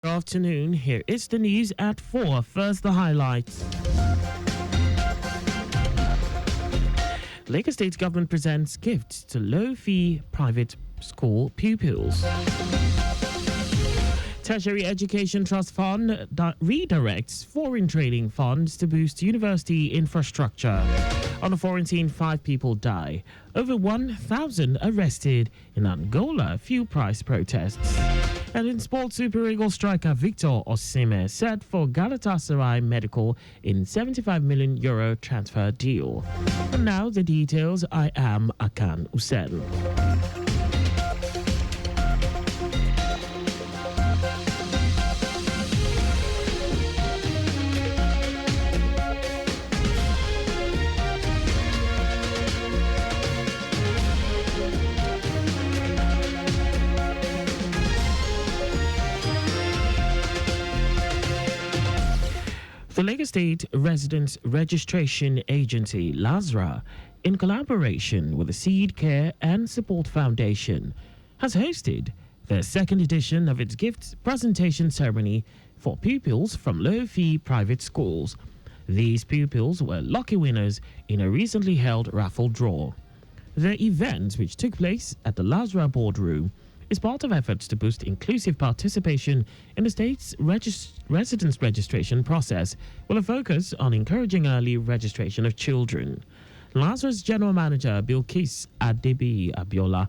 Good afternoon. Here is the news at 4. First, the highlights. Lagos State government presents gifts to low-fee private school pupils. Tertiary Education Trust Fund redirects foreign trading funds to boost university infrastructure. On the foreign scene, 5 people die. Over 1,000 arrested in Angola fuel price protests. And in sports, Super Eagles striker Victor Osimhen set for Galatasaray Medical in €75 million transfer deal. And now the details. I am Akan Usen. The Lagos State Residents Registration Agency, LASRA, in collaboration with the Seed Care and Support Foundation, has hosted the second edition of its gifts presentation ceremony for pupils from low-fee private schools. These pupils were lucky winners in a recently held raffle draw. The event, which took place at the LASRA boardroom, is part of efforts to boost inclusive participation in the state's residence registration process, with a focus on encouraging early registration of children. LASRA's General Manager Bilkis Adebi Abiola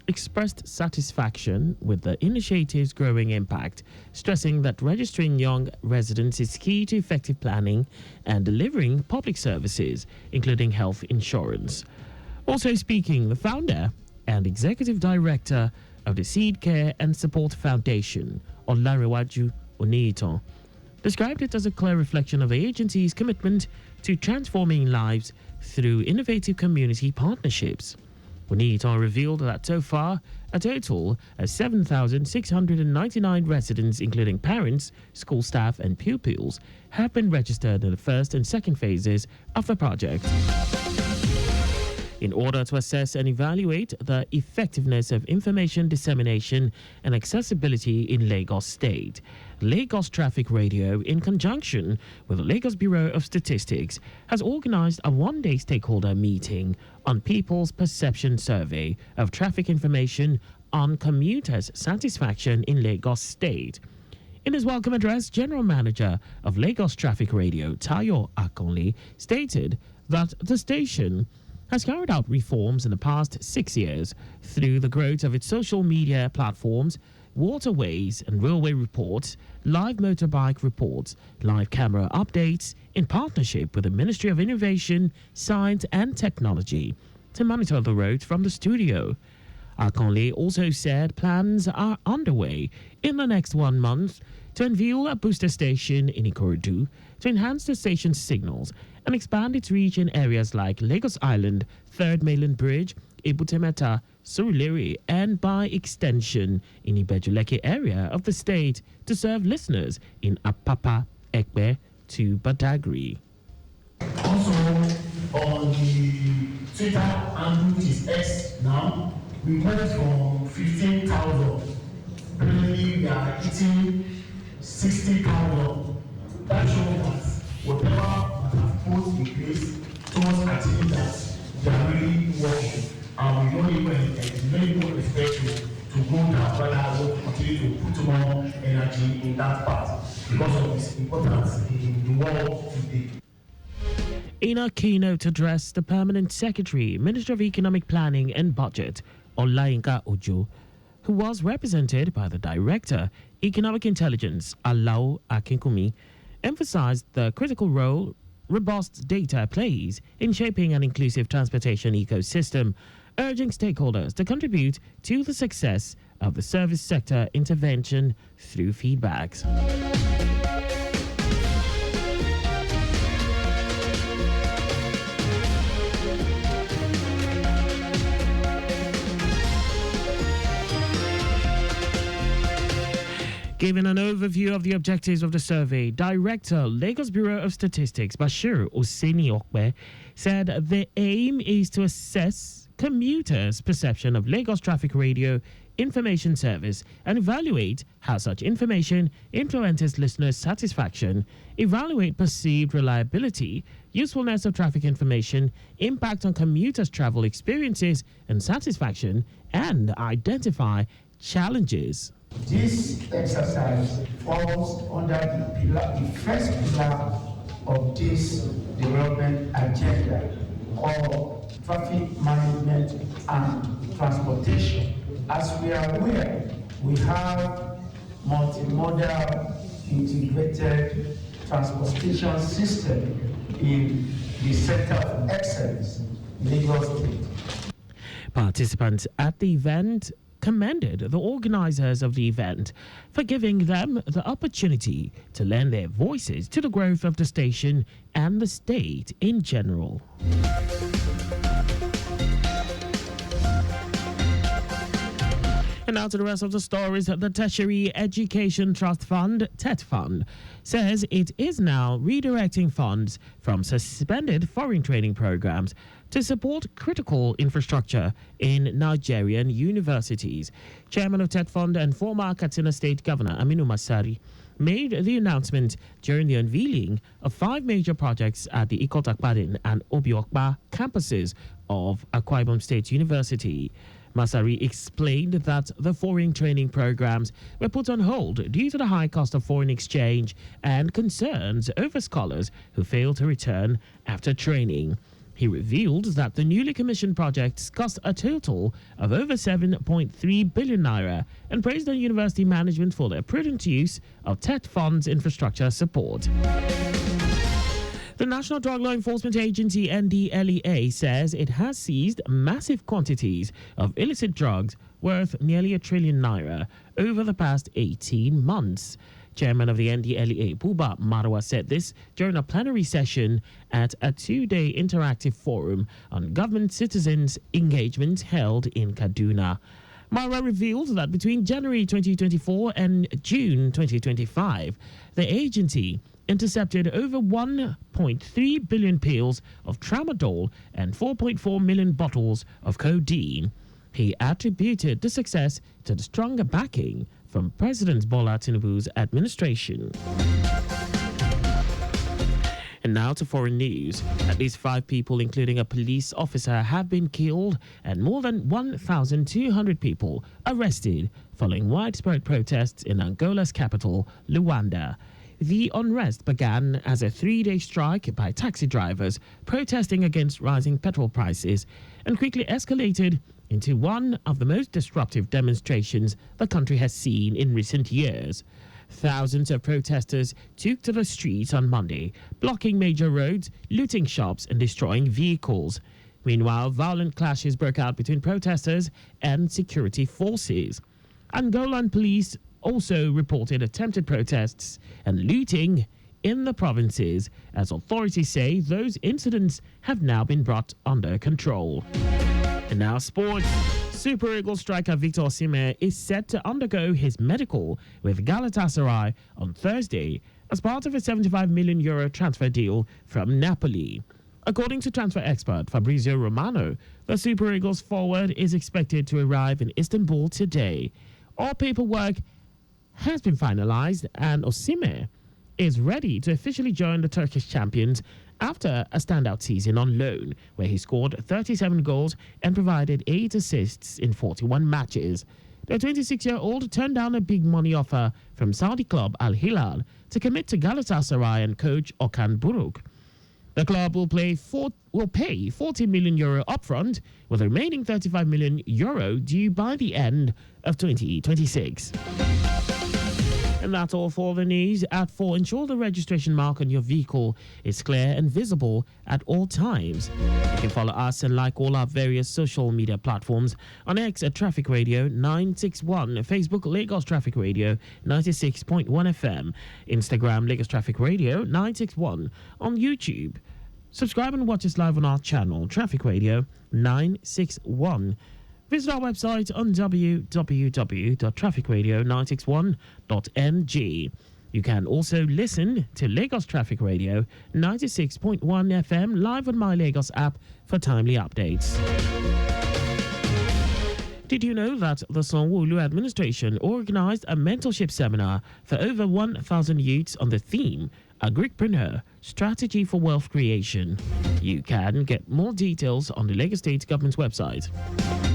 expressed satisfaction with the initiative's growing impact, stressing that registering young residents is key to effective planning and delivering public services, including health insurance. Also speaking, the founder and executive director of the Seed Care and Support Foundation, Olarewaju Oniyitan, described it as a clear reflection of the agency's commitment to transforming lives through innovative community partnerships. Oniyitan revealed that so far, a total of 7,699 residents, including parents, school staff, and pupils, have been registered in the first and second phases of the project. In order to assess and evaluate the effectiveness of information dissemination and accessibility in Lagos State, Lagos Traffic Radio, in conjunction with the Lagos Bureau of Statistics, has organized a one-day stakeholder meeting on People's Perception Survey of Traffic Information on commuters' satisfaction in Lagos State. In his welcome address, General Manager of Lagos Traffic Radio, Tayo Akonle, stated that the station has carried out reforms in the past 6 years through the growth of its social media platforms, waterways and railway reports, live motorbike reports, live camera updates, in partnership with the Ministry of Innovation, Science and Technology to monitor the roads from the studio. Akonle also said plans are underway in the next 1 month to unveil a booster station in Ikorodu to enhance the station's signals and expand its reach in areas like Lagos Island, Third Mainland Bridge, Ibutemeta, Surulere, and by extension in Ibejuleke area of the state to serve listeners in Apapa, Ekpe to Badagry. Also, on the Twitter handle, which is X now, we went from 15,000. Currently, we are hitting 60,000. That shows that whatever we have put in place towards achieving that, they are really working. And we don't even many people expect to go down, but we will continue to put more energy in that part because of its importance in the world today. In a keynote address, the Permanent Secretary, Minister of Economic Planning and Budget, Olayinka Ojo, who was represented by the Director, Economic Intelligence, Alao Akinkumi, emphasized the critical role robust data plays in shaping an inclusive transportation ecosystem, urging stakeholders to contribute to the success of the service sector intervention through feedbacks. Giving an overview of the objectives of the survey, Director, Lagos Bureau of Statistics, Bashir Oseni-Okpe, said the aim is to assess commuters' perception of Lagos Traffic Radio Information Service and evaluate how such information influences listeners' satisfaction, evaluate perceived reliability, usefulness of traffic information, impact on commuters' travel experiences and satisfaction, and identify challenges. This exercise falls under the first pillar of this development agenda called traffic management and transportation. As we are aware, we have multimodal integrated transportation system in the Center of Excellence, Lagos State. Participants at the event commended the organizers of the event for giving them the opportunity to lend their voices to the growth of the station and the state in general. And now to the rest of the stories. The Tertiary Education Trust Fund, TET Fund, says it is now redirecting funds from suspended foreign training programs to support critical infrastructure in Nigerian universities. Chairman of TET Fund and former Katsina State Governor Aminu Masari made the announcement during the unveiling of 5 major projects at the Ikot Akpadin and Obiokpa campuses of Akwa Ibom State University. Masari explained that the foreign training programs were put on hold due to the high cost of foreign exchange and concerns over scholars who failed to return after training. He revealed that the newly commissioned projects cost a total of over 7.3 billion naira and praised the university management for their prudent use of TET Fund's infrastructure support. The National Drug Law Enforcement Agency, NDLEA, says it has seized massive quantities of illicit drugs worth nearly 1 trillion naira over the past 18 months. Chairman of the NDLEA, Buba Marwa, said this during a plenary session at a 2-day interactive forum on government citizens' engagement held in Kaduna. Marwa revealed that between January 2024 and June 2025, the agency intercepted over 1.3 billion pills of tramadol and 4.4 million bottles of codeine. He attributed the success to the stronger backing from President Bola Tinubu's administration. And now to foreign news. At least 5 people, including a police officer, have been killed and more than 1,200 people arrested following widespread protests in Angola's capital, Luanda. The unrest began as a 3-day strike by taxi drivers protesting against rising petrol prices and quickly escalated into one of the most disruptive demonstrations the country has seen in recent years. Thousands of protesters took to the streets on Monday, blocking major roads, looting shops, and destroying vehicles. Meanwhile, violent clashes broke out between protesters and security forces. Angolan police also reported attempted protests and looting in the provinces, as authorities say those incidents have now been brought under control. And now sports. Super Eagles striker Victor Osimhen is set to undergo his medical with Galatasaray on Thursday as part of a €75 million transfer deal from Napoli. According to transfer expert Fabrizio Romano, the Super Eagles forward is expected to arrive in Istanbul today. All paperwork has been finalized and Osimhen is ready to officially join the Turkish champions after a standout season on loan, where he scored 37 goals and provided 8 assists in 41 matches. The 26-year-old turned down a big money offer from Saudi club Al Hilal to commit to Galatasaray and coach Okan Buruk. The club will pay €40 million upfront, with the remaining €35 million due by the end of 2026. And that's all for the news. At 4, ensure the registration mark on your vehicle is clear and visible at all times. You can follow us and like all our various social media platforms on X at Traffic Radio 961, Facebook Lagos Traffic Radio 96.1 FM, Instagram Lagos Traffic Radio 961, on YouTube. Subscribe and watch us live on our channel, Traffic Radio 961. Visit our website on www.trafficradio961.ng. You can also listen to Lagos Traffic Radio 96.1 FM live on My Lagos app for timely updates. Did you know that the Sanwo-Olu administration organized a mentorship seminar for over 1,000 youths on the theme Agripreneur Strategy for Wealth Creation? You can get more details on the Lagos State government's website.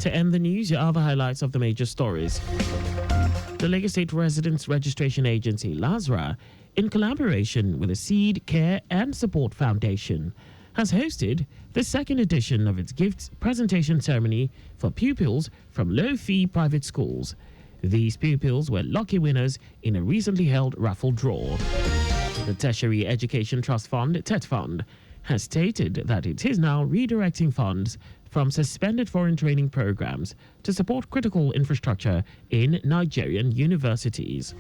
To end the news, your other highlights of the major stories. The Lagos State Residents Registration Agency, LASRA, in collaboration with the Seed Care and Support Foundation, has hosted the second edition of its gifts presentation ceremony for pupils from low-fee private schools. These pupils were lucky winners in a recently held raffle draw. The Tertiary Education Trust Fund, TET Fund, has stated that it is now redirecting funds from suspended foreign training programs to support critical infrastructure in Nigerian universities.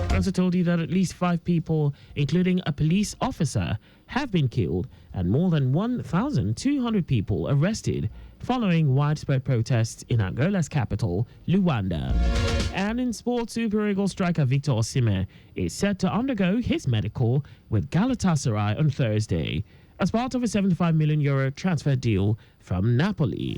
I also told you that at least 5 people, including a police officer, have been killed and more than 1,200 people arrested following widespread protests in Angola's capital, Luanda. And in sports, Super Eagles striker Victor Osimhen is set to undergo his medical with Galatasaray on Thursday as part of a €75 million transfer deal from Napoli.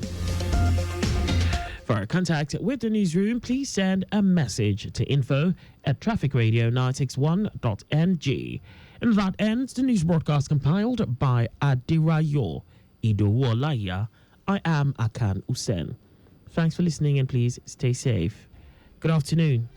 For contact with the newsroom, please send a message to info@trafficradio961.ng. And that ends the news broadcast compiled by Adirayo Idowolaya. I am Akan Usen. Thanks for listening and please stay safe. Good afternoon.